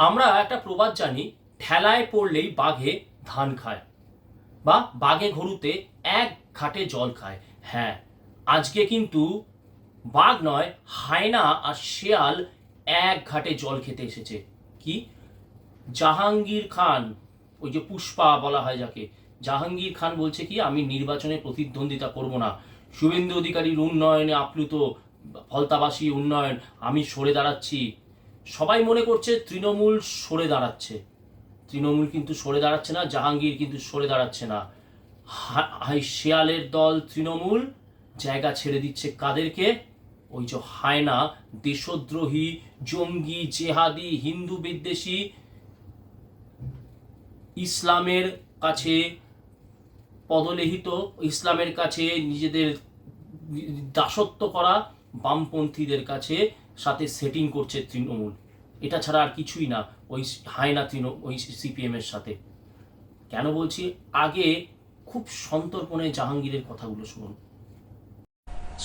আমরা একটা প্রবাদ জানি, ঠেলায় পড়লেই বাঘে ধান খায়, বা বাঘে গরুতে এক ঘাটে জল খায়। হ্যাঁ, আজকে কিন্তু বাঘ নয়, হায়না আর শেয়াল এক ঘাটে জল খেতে এসেছে। কি? জাহাঙ্গীর খান, ওই যে পুষ্পা বলা হয় যাকে, জাহাঙ্গীর খান বলছে কি, আমি নির্বাচনে প্রতিদ্বন্দ্বিতা করব না, শুভেন্দু অধিকারীর উন্নয়নে আপ্লুত, ফলতাবাসী উন্নয়ন, আমি সরে দাঁড়াচ্ছি। সবাই মনে করছে তৃণমূল সরে দাঁড়াচ্ছে, তৃণমূল কিন্তু সরে দাঁড়াচ্ছে না, জাহাঙ্গীর কিন্তু সরে দাঁড়াচ্ছে না। শেয়ালের দল তৃণমূল জায়গা ছেড়ে দিচ্ছে কাদেরকে? ওই যে হায়না, দেশদ্রোহী, জঙ্গি, জেহাদি, হিন্দু বিদ্বেষী, ইসলামের কাছে পদলেহিত, ইসলামের কাছে নিজেদের দাসত্ব করা বামপন্থীদের কাছে সাথে সেটিং করছে তৃণমূল। এটা ছাড়া আর কিছুই না ওই হায়না ওই সিপিএম এর সাথে। কেন বলছি? আগে খুব সন্তর্পণে জাহাঙ্গীরের কথাগুলো শুনুন।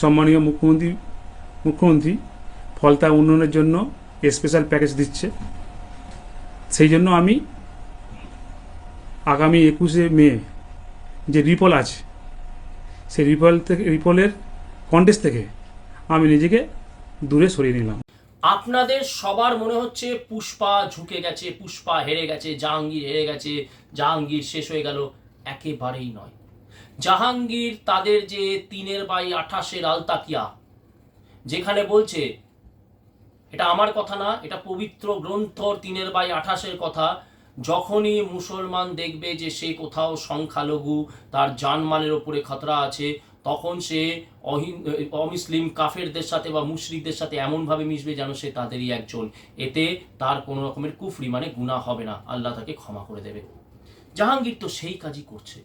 সম্মানীয় মুখ্যমন্ত্রী ফলতা উন্নয়নের জন্য স্পেশাল প্যাকেজ দিচ্ছে। সেই জন্য আমি আগামী 21শে মে যে রিপল আছে, সেই রিপলের কন্টেস্ট থেকে আমি নিজেকে দূরে সরিয়ে নিলাম। আপনাদের সবার মনে হচ্ছে পুষ্পা ঝুঁকে গেছে, পুষ্পা হেরে গেছে, জাহাঙ্গীর হেরে গেছে, জাহাঙ্গীর শেষ হয়ে গেল। একেবারেই নয়। জাহাঙ্গীর তাদের যে 3/28 আলতাকিয়া, যেখানে বলছে, এটা আমার কথা না, এটা পবিত্র গ্রন্থ 3/28 কথা, যখনই মুসলমান দেখবে যে সে কোথাও সংখ্যালঘু, তার জানমালের ওপরে খতরা আছে, তখন সে অমুসলিম কাফেরদের সাথে বা মুশরিকদের সাথে এমনভাবে মিশবে যেন সে তাদেরই একজন। এতে তার কোনো রকমের কুফরি মানে গুনাহ হবে না, আল্লাহ তাকে ক্ষমা করে দেবে। জাহাঙ্গীর তো সেই কাজই করছে।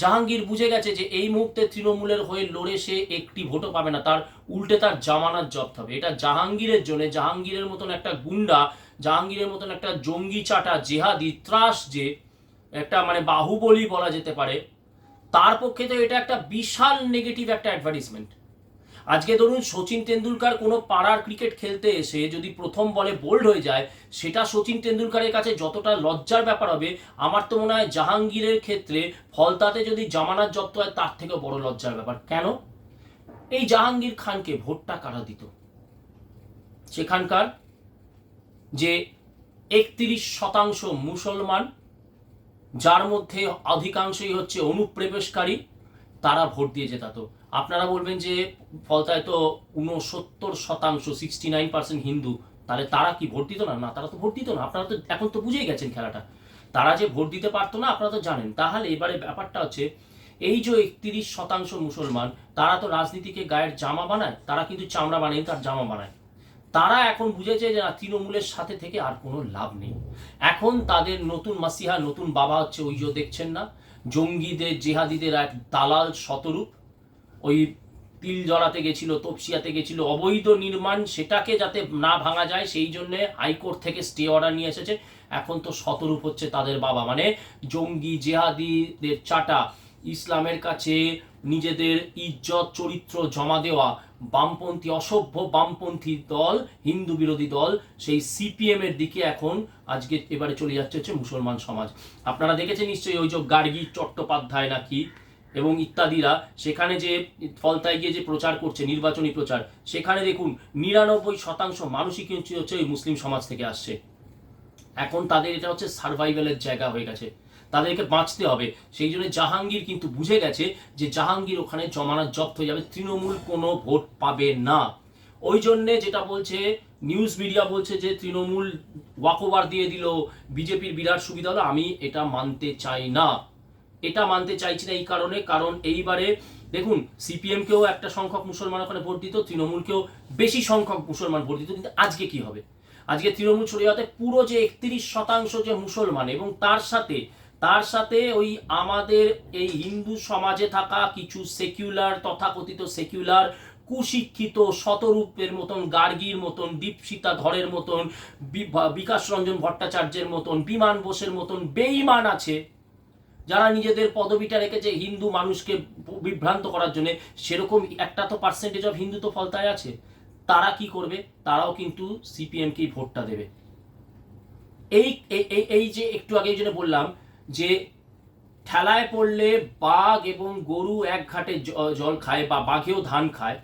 জাহাঙ্গীর বুঝে গেছে যে এই মুহূর্তে তৃণমূলের হয়ে লড়ে সে একটি ভোটও পাবে না, তার উল্টে তার জামানত জব্দ হবে। এটা জাহাঙ্গীরের জন্য, জাহাঙ্গীরের মতন একটা গুন্ডা, জাহাঙ্গীরের মতন একটা জঙ্গি চাটা জেহাদি ত্রাস, যে একটা মানে বাহুবলী বলা যেতে পারে, তার পক্ষে তো এটা একটা বিশাল নেগেটিভ একটা অ্যাডভার্টাইজমেন্ট। আজকে ধরুন সচিন তেন্ডুলকার কোনো পাড়ার ক্রিকেট খেলতে এসে যদি প্রথম বলে বোল্ড হয়ে যায়, সেটা সচিন তেন্ডুলকারের কাছে যতটা লজ্জার ব্যাপার হবে, আমার তো মনে হয় জাহাঙ্গীরের ক্ষেত্রে ফলতাতে যদি জামানত জব্দ হয় তার থেকে বড় লজ্জার ব্যাপার। কেন? এই জাহাঙ্গীর খানকে ভোটটা কারা দিত? সেখানকার যে 31% মুসলমান, যার মধ্যে অধিকাংশই হচ্ছে অনুপ্রবেশকারী, তারা ভোট দিয়ে জেতাতো। আপনারা বলবেন যে ফলতায় তো 69%, 69% হিন্দু, তাহলে তারা কি ভোট দিত না? না, তারা তো ভোট দিত না। আপনারা তো এখন তো বুঝেই গেছেন খেলাটা, তারা যে ভোট দিতে পারতো না আপনারা তো জানেন। তাহলে এবারে ব্যাপারটা হচ্ছে, এই যে 31% মুসলমান, তারা তো রাজনীতিকে গায়ের জামা বানায়, তারা কিন্তু চামড়া বানিয়ে তার জামা বানায়। তারা এখন বুঝেছে যে না, তৃণমূলের সাথে থেকে আর কোনো লাভ নেই। এখন তাদের নতুন মাসিহা, নতুন বাবা হচ্ছে ওই যে দেখছেন না, জঙ্গিদের, জেহাদিদের এক দালাল শতরূপ। ওই তিল জড়াতে গেছিল, তপসিয়াতে গেছিল, অবৈধ নির্মাণ, সেটাকে যাতে না ভাঙা যায় সেই জন্য হাইকোর্ট থেকে স্টে অর্ডার নিয়ে এসেছে। এখন তো শতরূপ হচ্ছে তাদের বাবা, মানে জঙ্গি জেহাদিদের চাটা, ইসলামের কাছে নিজেদের ইজ্জত চরিত্র জমা দেওয়া বামপন্থী, অসভ্য বামপন্থী দল, হিন্দু বিরোধী দল, সেই সিপিএম এর দিকে এখন আজকে এবারে চলে যাচ্ছে হচ্ছে মুসলমান সমাজ। আপনারা দেখেছেন নিশ্চয়ই ওই যে গার্গী চট্টোপাধ্যায় নাকি এবং ইত্যাদিরা সেখানে যে ফলতায় গিয়ে যে প্রচার করছে, নির্বাচনী প্রচার, সেখানে দেখুন 99% মানুষই কিন্তু হচ্ছে ওই মুসলিম সমাজ থেকে আসছে। এখন তাদের এটা হচ্ছে সার্ভাইভালের জায়গা হয়ে গেছে, তাদেরকে বাঁচতে হবে। সেই জন্য জাহাঙ্গীর কিন্তু বুঝে গেছে যে জাহাঙ্গীর ওখানে জমানত জব্দ হয়ে যাবে, তৃণমূল কোনো ভোট পাবে না। ওই জন্যে যেটা বলছে নিউজ মিডিয়া, বলছে যে তৃণমূল ওয়াকওভার দিয়ে দিল, বিজেপির বিরাট সুবিধা হলো, আমি এটা মানতে চাই না। এটা মানতে চাইছি না এই কারণে, কারণ এইবারে দেখুন সিপিএম কেও একটা সংখ্যক মুসলমান ওখানে ভোট দিত, তৃণমূলকেও বেশি সংখ্যক মুসলমান ভোট দিত। কিন্তু আজকে কি হবে? আজকে তৃণমূল চলে যাতে পুরো যে 31% যে মুসলমান, এবং তার সাথে ওই আমাদের এই হিন্দু সমাজে থাকা কিছু সেকুলার, তথাকথিত সেকুলার, কুশিক্ষিত, শতরূপের মতন, গার্গীর মতন, দীপশিতা ধরের মতন, বিকাশ রঞ্জন ভট্টাচার্যের মতন, বিমান বোসের মতন বেঈমান আছে, যারা নিজেদের পদবিটা রেখেছে হিন্দু মানুষকে বিভ্রান্ত করার জন্য। সেরকম একটা তো পার্সেন্টেজ অফ হিন্দু তো ফলতায় আছে। তারা কি করবে? তারাও কিন্তু সিপিএম কেই ভোটটা দেবে। এই এই এই- এই যে একটু আগে যেটা বললাম যে ঠেলায় পড়লে বাঘ এবং গরু এক ঘাটে জল খায় বা বাঘেও ধান খায়।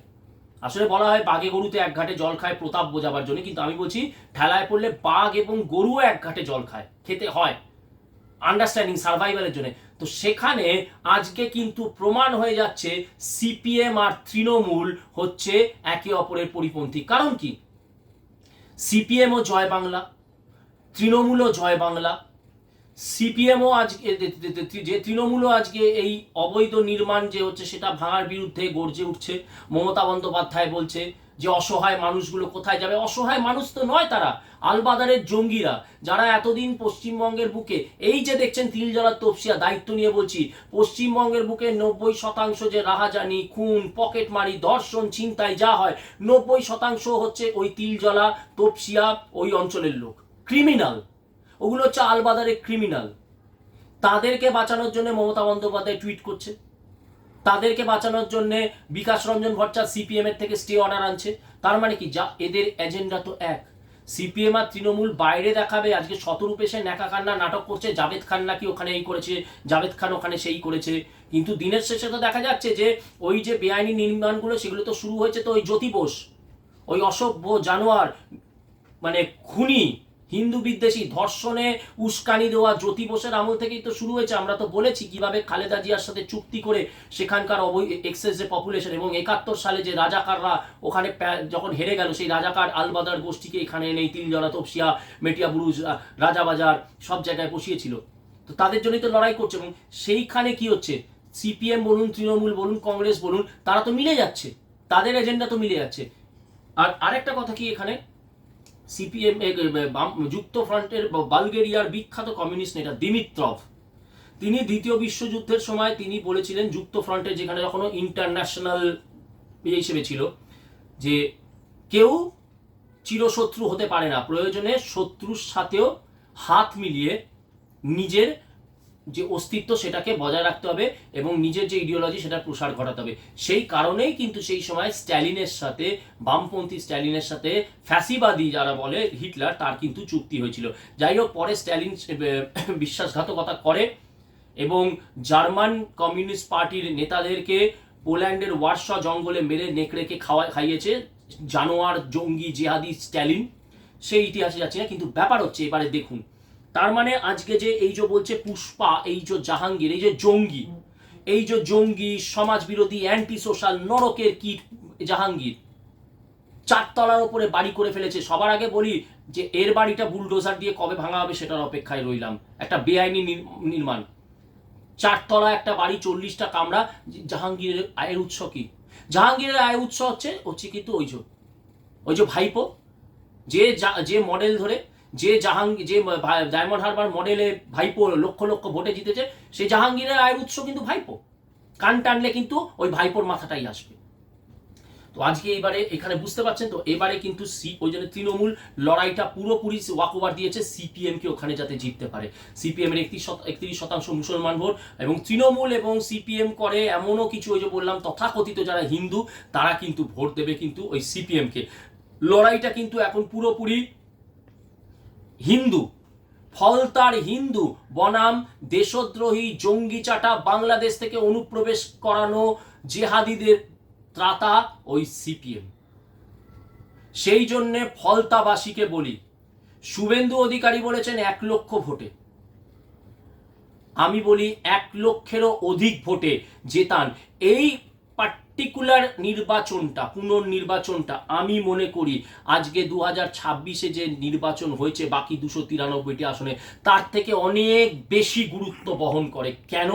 আসলে বলা হয় বাঘে গরুতে এক ঘাটে জল খায় প্রতাপ বোঝাবার জন্য, কিন্তু আমি বলছি ঠেলায় পড়লে বাঘ এবং গরুও এক ঘাটে জল খায়, খেতে হয় আন্ডারস্ট্যান্ডিং সার্ভাইভালের জন্য। তো সেখানে আজকে কিন্তু প্রমাণ হয়ে যাচ্ছে সিপিএম আর তৃণমূল হচ্ছে একে অপরের পরিপন্থী। কারণ কি, সিপিএমও জয় বাংলা, তৃণমূলও জয় বাংলা। সিপিএমও আজকে যে তৃণমূলও আজকে এই অবৈধ নির্মাণ যে হচ্ছে সেটা ভাঙার বিরুদ্ধে গর্জে উঠছে। মমতা বন্দ্যোপাধ্যায় বলছে যে অসহায় মানুষগুলো কোথায় যাবে। অসহায় মানুষ তো নয় তারা, আলবাদারের জঙ্গিরা, যারা এতদিন পশ্চিমবঙ্গের বুকে এই যে দেখছেন তিলজলার তপসিয়া, দায়িত্ব নিয়ে বলছি, পশ্চিমবঙ্গের বুকে 90% যে রাহাজানি, খুন, পকেটমারি, ধর্ষণ, ছিনতাই যা হয়, 90% হচ্ছে ওই তিলজলা তপসিয়া ওই অঞ্চলের লোক, ক্রিমিনাল। ওগুলো হচ্ছে আলবাদারের ক্রিমিনাল। তাদেরকে বাঁচানোর জন্য মমতা বন্দ্যোপাধ্যায় টুইট করছে, তাদেরকে বাঁচানোর জন্য বিকাশ রঞ্জন ভট্টাচার্য সিপিএম এর থেকে স্টে অর্ডার আনছে। তার মানে কি, যা এদের এজেন্ডা তো এক। সিপিএম আর তৃণমূল বাইরে দেখাবে আজকে শতরূপে সে ন্যাকা কান্না নাটক করছে, জাভেদ খান নাকি ওখানে এই করেছে, জাভেদ খান ওখানে সেই করেছে, কিন্তু দিনের শেষে তো দেখা যাচ্ছে যে ওই যে বেআইনি নির্মাণগুলো সেগুলো তো শুরু হয়েছে তো ওই জ্যোতি বোস, ওই অসভ্য জানোয়ার, মানে খুনি, হিন্দু বিদ্বেষী, ধর্ষণে উস্কানি দেওয়া জ্যোতি বোসের আমল থেকেই তো শুরু হয়েছে। আমরা তো বলেছি কিভাবে খালেদা জিয়ার সাথে চুক্তি করে সেখানকার এক্সেস যে পপুলেশন, এবং 71 সালে যে রাজাকাররা ওখানে যখন হেরে গেল, সেই রাজাকার আলবাদার গোষ্ঠীকে এখানে এনে তিলজলা তপসিয়া মেটিয়া বুরুজ রাজাবাজার সব জায়গায় বসিয়েছিল। তো তাদের জন্যই তো লড়াই করছে। এবং সেইখানে কি হচ্ছে, সিপিএম বলুন, তৃণমূল বলুন, কংগ্রেস বলুন, তারা তো মিলে যাচ্ছে, তাদের এজেন্ডা তো মিলে যাচ্ছে। আর আরেকটা কথা কি, এখানে সিপিএম যুক্ত ফ্রন্টের বালগেরিয়ার বিখ্যাত কমিউনিস্ট নেতা দিমিত্রভ, তিনি দ্বিতীয় বিশ্বযুদ্ধের সময় তিনি বলেছিলেন যুক্ত ফ্রন্টের যেখানে যখন ইন্টারন্যাশনাল হিসেবে ছিল, যে কেউ চিরশত্রু হতে পারে না, প্রয়োজনে শত্রুর সাথেও হাত মিলিয়ে নিজের যে অস্তিত্ব সেটাকে বজায় রাখতে হবে এবং নিজের যে ইডিওলজি সেটার প্রসার ঘটাতে হবে। সেই কারণেই কিন্তু সেই সময় স্ট্যালিনের সাথে, বামপন্থী স্ট্যালিনের সাথে ফ্যাসিবাদী যারা বলে হিটলার, তার কিন্তু চুক্তি হয়েছিল। যাই হোক, পরে স্ট্যালিন বিশ্বাসঘাতকতা করে এবং জার্মান কমিউনিস্ট পার্টির নেতাদেরকে পোল্যান্ডের ওয়ার্সা জঙ্গলে মেরে নেকড়েকে খাইয়েছে জানোয়ার জঙ্গি জেহাদি স্ট্যালিন। সেই ইতিহাসে যাচ্ছে না, কিন্তু ব্যাপার হচ্ছে এবারে দেখুন, তার মানে আজকে যে এই যে বলছে পুষ্পা, এই যে জাহাঙ্গীর, এই যে জঙ্গি, এই যে জঙ্গি সমাজ বিরোধী অ্যান্টি সোশ্যাল নরকের কীট জাহাঙ্গীর, 4 তলার উপরে বাড়ি করে ফেলেছে। সবার আগে বলি যে এর বাড়িটা বুলডোজার দিয়ে কবে ভাঙা হবে সেটার অপেক্ষায় রইলাম। একটা বেআইনি নির্মাণ, 4 তলা একটা বাড়ি, 40টা কামরা। জাহাঙ্গীরের আয়ের উৎস কি? জাহাঙ্গীরের আয়ের উৎস হচ্ছে কিন্তু ওই যে ভাইপো, যে মডেল ধরে, যে ডায়মন্ড হারবার মডেলে ভাইপো লক্ষ লক্ষ ভোটে জিতেছে, সেই জাহাঙ্গীরের আয়ের উৎস কিন্তু ভাইপো। কান টানলে কিন্তু ওই ভাইপোর মাথাটাই আসবে। তো আজকে এবারে এখানে বুঝতে পারছেন তো, এবারে কিন্তু ওই জন্য তৃণমূল লড়াইটা পুরোপুরি ওয়াক ওভার দিয়েছে সিপিএম কে ওখানে যাতে জিততে পারে। সিপিএম এর 31% মুসলমান ভোট, এবং তৃণমূল এবং সিপিএম করে এমনও কিছু, ওই যে বললাম তথাকথিত যারা হিন্দু, তারা কিন্তু ভোট দেবে কিন্তু ওই সিপিএম কে। লড়াইটা কিন্তু এখন পুরোপুরি হিন্দু, ফলতার হিন্দু বনাম দেশদ্রোহী জঙ্গি চাটা বাংলাদেশ থেকে অনুপ্রবেশ করানো জেহাদিদের ত্রাতা ওই সিপিএম। সেই জন্যে ফলতাবাসীকে বলি, শুভেন্দু অধিকারী বলেছেন 1 লক্ষ ভোটে, আমি বলি 1 লক্ষেরও অধিক ভোটে জেতান এই পার্টিকুলার নির্বাচনটা, পুনর্নির্বাচনটা। আমি মনে করি আজকে 2026-এ যে নির্বাচন হয়েছে বাকি 293টি আসনে, তার থেকে অনেক বেশি গুরুত্ব বহন করে। কেন?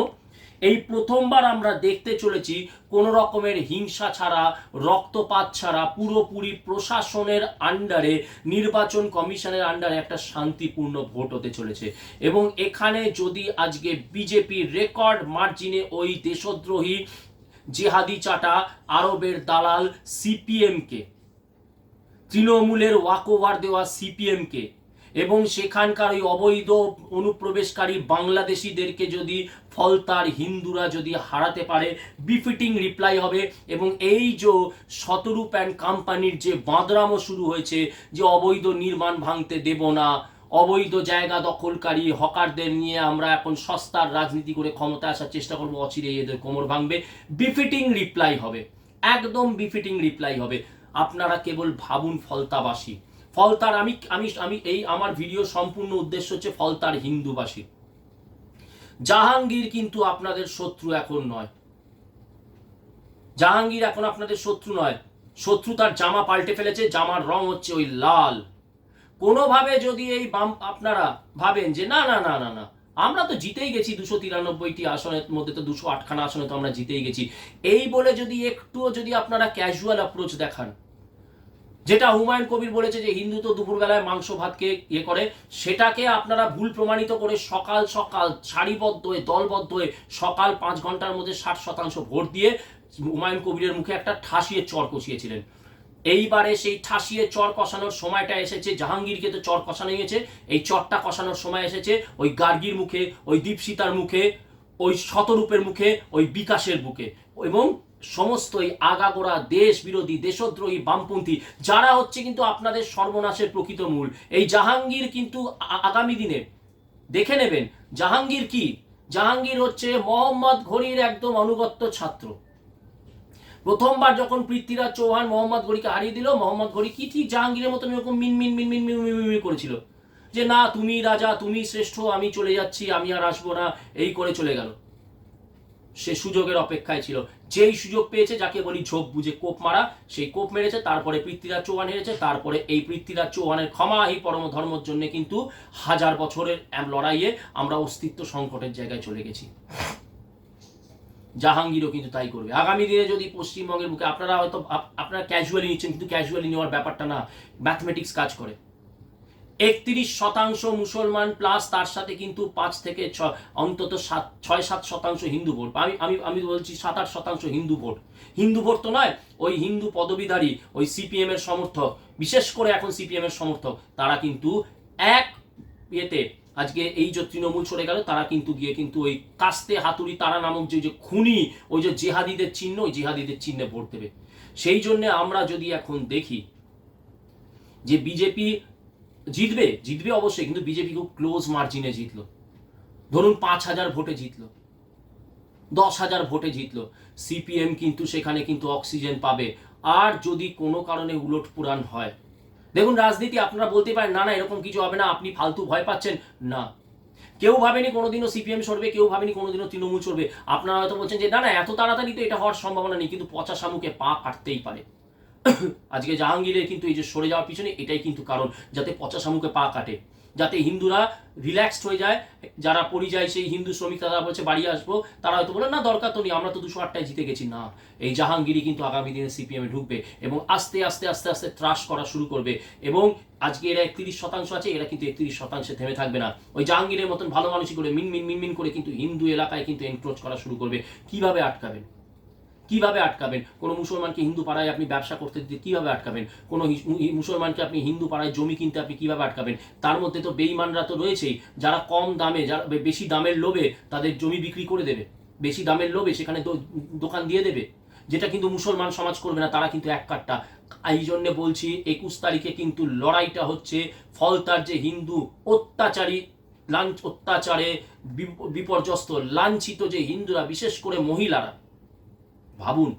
এই প্রথমবার আমরা দেখতে চলেছি কোন রকমের হিংসা ছাড়া, রক্তপাত ছাড়া, পুরোপুরি প্রশাসনের আন্ডারে, নির্বাচন কমিশনের আন্ডারে একটা শান্তিপূর্ণ ভোট হতে চলেছে। এবং এখানে যদি আজকে বিজেপি রেকর্ড মার্জিনে ওই দেশদ্রোহী জেহাদি চাটা আরবের দালাল সিপিএমকে, তৃণমূলের ওয়াকওভার দেওয়া সিপিএমকে, এবং সেখানকার ওই অবৈধ অনুপ্রবেশকারী বাংলাদেশিদেরকে যদি ফলতার হিন্দুরা যদি হারাতে পারে, বিফিটিং রিপ্লাই হবে। এবং এই যে শতরূপ অ্যান্ড কোম্পানির যে বাঁদরামো শুরু হয়েছে, যে অবৈধ নির্মাণ ভাঙতে দেব না, অবৈধ জায়গা দখলকারী হকারদের নিয়ে আমরা এখন সস্তার রাজনীতি করে ক্ষমতা আসার চেষ্টা করবো, অচিরেই এদের কোমর ভাঙবে। বিফিটিং রিপ্লাই হবে, একদম বিফিটিং রিপ্লাই হবে। আপনারা কেবল ভাবুন ফলতাবাসী, ফলতার আমি আমি আমি এই আমার ভিডিও সম্পূর্ণ উদ্দেশ্য হচ্ছে ফলতার হিন্দুবাসী। জাহাঙ্গীর কিন্তু আপনাদের শত্রু এখন নয়, জাহাঙ্গীর এখন আপনাদের শত্রু নয়, শত্রু তার জামা পাল্টে ফেলেছে, জামার রং হচ্ছে ওই লাল। কোনোভাবে যদি এই আপনারা ভাবেন যে না না না না না আমরা তো জিতেই গেছি, 293টি আসনের মধ্যে তো 208খানা আসনে তো আমরা জিতেই গেছি, এই বলে যদি একটুও যদি আপনারা ক্যাজুয়াল অ্যাপ্রোচ দেখান, যেটা হুমায়ুন কবির বলেছে যে হিন্দু তো দুপুরবেলায় মাংস ভাতকে ইয়ে করে, সেটাকে আপনারা ভুল প্রমাণিত করে সকাল সকাল সারিবদ্ধ হয়ে দলবদ্ধ হয়ে সকাল 5 ঘন্টার মধ্যে 60% ভোট দিয়ে হুমায়ুন কবিরের মুখে একটা ঠাসিয়ে চর কষিয়েছিলেন। এইবারে সেই ঠাসিয়ে চর কষানোর সময়টা এসেছে, জাহাঙ্গীরকে তো চর কষানো হয়েছে, এই চরটা কষানোর সময় এসেছে ওই গার্গীর মুখে, ওই দীপশিতার মুখে, ওই শতরূপের মুখে, ওই বিকাশের বুকে, এবং সমস্ত এই আগাগোড়া দেশ বিরোধী দেশদ্রোহী বামপন্থী যারা হচ্ছে কিন্তু আপনাদের সর্বনাশের প্রকৃত মূল। এই জাহাঙ্গীর কিন্তু আগামী দিনে দেখে নেবেন জাহাঙ্গীর কি, জাহাঙ্গীর হচ্ছে মোহাম্মদ ঘড়ির একদম অনুগত্য ছাত্র। প্রথমবার যখন পৃথ্বীরাজ চৌহান মোহাম্মদ ঘড়িকে হারিয়ে দিল, মোহাম্মদ ঘড়ি কি ঠিক জাহাঙ্গীরের মতন এরকম মিন মিন মিন মিন মিন করেছিল যে না তুমি রাজা, তুমি শ্রেষ্ঠ, আমি চলে যাচ্ছি, আমি আর আসবো না, এই করে চলে গেল। সে সুযোগের অপেক্ষায় ছিল, যেই সুযোগ পেয়েছে যাকে বলি ঝোপ বুঝে কোপ মারা, সেই কোপ মেরেছে। তারপরে পৃথ্বীরাজ চৌহান হেরেছে, তারপরে এই পৃথ্বীরাজ চৌহানের ক্ষমাহি পরম ধর্মের জন্য কিন্তু 1000 বছরের লড়াইয়ে আমরা অস্তিত্ব সংকটের জায়গায় চলে গেছি। জাহাঙ্গীরও কিন্তু তাই করবে আগামী দিনে। যদি পশ্চিমবঙ্গের বুকে আপনারা হয়তো আপনারা ক্যাজুয়ালি নিচ্ছেন, কিন্তু ক্যাজুয়ালি নেওয়ার ব্যাপারটা না, ম্যাথমেটিক্স কাজ করে। 31% মুসলমান প্লাস তার সাথে কিন্তু 5 থেকে 6 অন্তত 6-7% হিন্দু ভোট, আমি বলছি 7-8% হিন্দু ভোট। হিন্দু ভোট তো নয়, ওই হিন্দু পদবীধারী ওই সিপিএম এর সমর্থক, বিশেষ করে এখন সিপিএম এর সমর্থক, তারা কিন্তু এক ইয়েতে আজকে এই যে তৃণমূল সরে গেল, তারা কিন্তু গিয়ে কিন্তু ওই কাস্তে হাতুড়ি তারা নামক যে খুনি, ওই যে জেহাদিদের চিহ্ন, ওই জেহাদিদের চিহ্নে ভোট দেবে। সেই জন্য আমরা যদি এখন দেখি যে বিজেপি জিতবে, জিতবে অবশ্যই, কিন্তু বিজেপি খুব ক্লোজ মার্জিনে জিতলো, ধরুন 5000 ভোটে জিতলো, 10,000 ভোটে জিতলো, সিপিএম কিন্তু সেখানে কিন্তু অক্সিজেন পাবে। আর যদি কোনো কারণে উলটপুরাণ হয়, দেখুন রাজনীতি আপনারা বলতে পারেন না না এরকম কিছু হবে না, আপনি ফালতু ভয় পাচ্ছেন না, কেউ ভাবেনি কোনোদিনও সিপিএম সরবে, কেউ ভাবেনি কোনোদিনও তৃণমূল সরবে। আপনারা হয়তো বলছেন যে না না এত তাড়াতাড়ি তো এটা হওয়ার সম্ভাবনা নেই, কিন্তু পচা শামুকে পা কাটতেই পারে। আজকে জাহাঙ্গীরের কিন্তু এই যে সরে যাওয়ার পিছনে এটাই কিন্তু কারণ, যাতে পচা শামুকে পা কাটে, যাতে হিন্দুরা রিল্যাক্সড হয়ে যায়। যারা পরিযায়ী সেই হিন্দু শ্রমিক তারা বলছে বাড়ি আসবো, তারা হয়তো বলে না দরকার তো নেই, আমরা তো 208টায় জিতে গেছি। না, এই জাহাঙ্গীরই কিন্তু আগামী দিনে সিপিএমে ঢুকবে এবং আস্তে আস্তে আস্তে আস্তে ত্রাস করা শুরু করবে। এবং আজকে এরা 31% আছে, এরা কিন্তু 31% থেমে থাকবে না। ওই জাহাঙ্গীরের মতন ভালো মানুষই করে মিন মিন মিন মিন করে কিন্তু হিন্দু এলাকায় কিন্তু এনক্রোচ করা শুরু করবে। কিভাবে আটকাবেন? কিভাবে আটকাবেন? কোনো মুসলমানকে হিন্দু পাড়ায় আপনি ব্যবসা করতে দিতে কিভাবে আটকাবেন? কোনো মুসলমানকে আপনি হিন্দু পাড়ায় জমি কিনতে আপনি কিভাবে আটকাবেন? তার মধ্যে তো বেঈমানরা তো রয়েছেই, যারা কম দামে, যারা বেশি দামের লোভে তাদের জমি বিক্রি করে দেবে, বেশি দামের লোভে সেখানে দোকান দিয়ে দেবে, যেটা কিন্তু মুসলমান সমাজ করবে না, তারা কিন্তু এক কাট্টা। এই জন্য বলছি 21 তারিখে কিন্তু লড়াইটা হচ্ছে ফলতার যে হিন্দু অত্যাচারী অত্যাচারে বিপর্যস্ত লাঞ্ছিত যে হিন্দুরা, বিশেষ করে মহিলারা, ভাবুন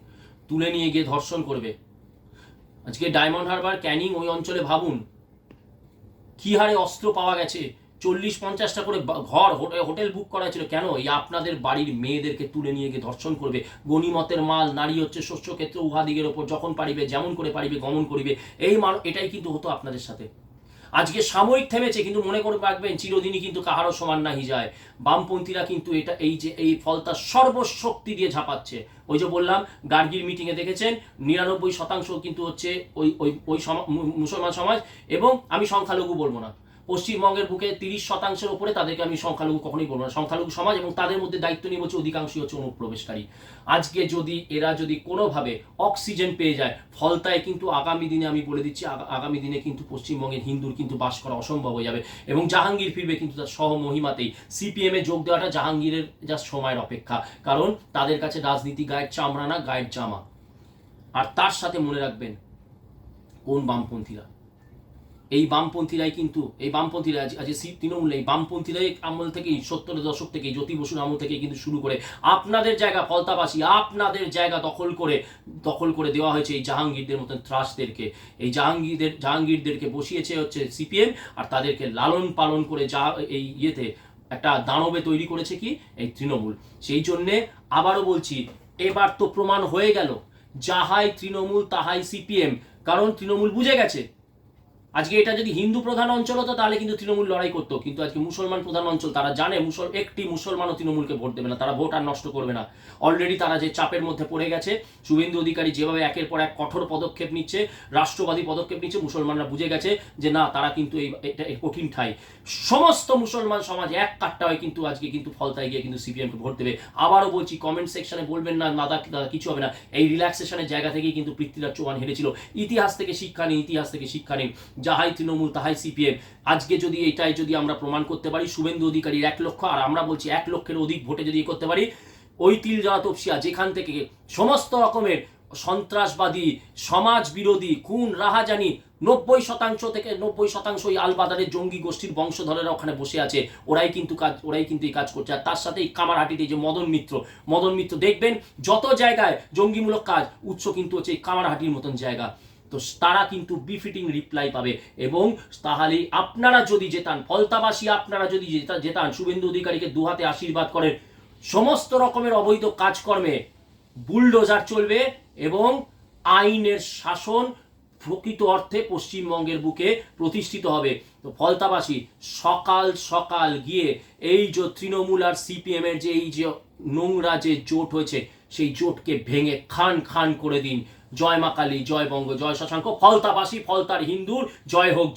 তুলে নিয়ে গিয়ে ধর্ষণ করবে। আজকে ডায়মন্ড হারবার ক্যানিং ওই অঞ্চলে ভাবুন কি হারে অস্ত্র পাওয়া গেছে, 40-50টা করে ঘর হোটেল বুক করা ছিল। কেন? এই আপনাদের বাড়ির মেয়েদেরকে তুলে নিয়ে গিয়ে ধর্ষণ করবে। গনিমতের মাল, নারী হচ্ছে শস্য ক্ষেত্র, উহাদিগের ওপর যখন পারিবে যেমন করে পারিবে গমন করিবে, এই এটাই কিন্তু হতো আপনাদের সাথে। আজকে সাময়িক থেমেছে, কিন্তু মনে করে রাখবেন চিরদিনই কিন্তু কাহারও সমান নাহি যায়। বামপন্থীরা কিন্তু এটা এই ফলতা সর্বশক্তি দিয়ে ঝাঁপাচ্ছে। ওই যে বললাম গার্গীর মিটিংয়ে দেখেছেন 99% কিন্তু হচ্ছে ওই মুসলমান সমাজ, এবং আমি সংখ্যালঘু বলবো না, পশ্চিমবঙ্গের বুকে 30%-এর উপরে তাদেরকে আমি সংখ্যালঘু কখনোই বলবো না, সংখ্যালঘু সমাজ, এবং তাদের মধ্যে দায়িত্ব নিয়ে বলছে অধিকাংশই হচ্ছে অনুপ্রবেশকারী। আজকে যদি এরা যদি কোনোভাবে অক্সিজেন পেয়ে যায়, ফলতায় কিন্তু আগামী দিনে আমি বলে দিচ্ছি, আগামী দিনে কিন্তু পশ্চিমবঙ্গের হিন্দুর কিন্তু বাস করা অসম্ভব হয়ে যাবে, এবং জাহাঙ্গীর ফিরবে কিন্তু তার সহমহিমাতেই। সিপিএমে যোগ দেওয়াটা জাহাঙ্গীরের জাস্ট সময়ের অপেক্ষা, কারণ তাদের কাছে রাজনীতি গায়ের চামড়া না, গায়ের জামা। আর তার সাথে মনে রাখবেন কোন বামপন্থীরা, এই বামপন্থীরা আজ তৃণমূল এই বামপন্থীরাই আমল থেকেই 70-এর দশক থেকে জ্যোতি বসুর আমল থেকে কিন্তু শুরু করে আপনাদের জায়গা ফলতাবাসী আপনাদের জায়গা দখল করে দেওয়া হয়েছে এই জাহাঙ্গীরদের মতন ত্রাসদেরকে। এই জাহাঙ্গীরদেরকে বসিয়েছে হচ্ছে সিপিএম, আর তাদেরকে লালন পালন করে এই ইয়েতে একটা দানবে তৈরি করেছে কি এই তৃণমূল। সেই জন্যে আবারও বলছি, এবার তো প্রমাণ হয়ে গেল যাহাই তৃণমূল তাহাই সিপিএম, কারণ তৃণমূল বুঝে গেছে আজকে এটা যদি হিন্দু প্রধান অঞ্চল হতো তাহলে কিন্তু তৃণমূল লড়াই করতো, কিন্তু আজকে মুসলমান প্রধান অঞ্চল, তারা জানে একটি মুসলমানও তৃণমূলকে ভোট দেবে না, তারা ভোট আর নষ্ট করবে না। অলরেডি তারা যে চাপের মধ্যে পড়ে গেছে, শুভেন্দু অধিকারী যেভাবে একের পর এক কঠোর পদক্ষেপ নিচ্ছে, রাষ্ট্রবাদী পদক্ষেপ নিচ্ছে, মুসলমানরা বুঝে গেছে যে না, তারা কিন্তু এটা কঠিন ঠাই। সমস্ত মুসলমান সমাজ এক কাট্টা হয়ে কিন্তু আজকে কিন্তু ফলতায় গিয়ে কিন্তু সিপিএমকে ভোট দেবে। আবারও বলছি, কমেন্ট সেকশনে বলবেন না দাদা কিছু হবে না, এই রিল্যাক্সেশনের জায়গা থেকেই কিন্তু পৃথ্বীরাজ চৌহান হেরেছিল। ইতিহাস থেকে শিক্ষা নিন, যাহাই তৃণমূল তাহাই সিপিএম। আজকে যদি এটাই যদি আমরা প্রমাণ করতে পারি, শুভেন্দু অধিকারীর 1 লক্ষ, আর আমরা বলছি 1 লক্ষের অধিক ভোটে যদি করতে পারি, ওই তিলজলা তপসিয়া যেখান থেকে সমস্ত রকমের সন্ত্রাসবাদী, সমাজ বিরোধী, খুন রাহাজানি 90% ওই আলবাদারের জঙ্গি গোষ্ঠীর বংশধরেরা ওখানে বসে আছে, ওরাই কিন্তু এই কাজ করছে। আর তার সাথে এই কামারহাটিতে যে মদন মিত্র দেখবেন যত জায়গায় জঙ্গিমূলক কাজ, উৎস কিন্তু হচ্ছে এই কামারহাটির মতন জায়গা। তো তারা কিন্তু বিফিটিং রিপ্লাই পাবে। এবং তাহলে আপনারা যদি জেতান, ফলতাবাসী আপনারা যদি জেতান, শুভেন্দু অধিকারীকে দুহাতে আশীর্বাদ করেন, সমস্ত রকমের অবৈধ কাজকর্মে বুলডোজার চলবে এবং আইনের শাসন প্রকৃত অর্থে পশ্চিমবঙ্গের বুকে প্রতিষ্ঠিত হবে। তো ফলতাবাসী সকাল গিয়ে এই যে তৃণমূল আর সিপিএম এর যে এই যে নোংরা যে জোট হয়েছে, সেই জোটকে ভেঙে খান করে দিন। জয় মা কালী, জয় বঙ্গ, জয় শশাঙ্ক, ফলতাবাসী, ফলতার হিন্দুর জয় হোক।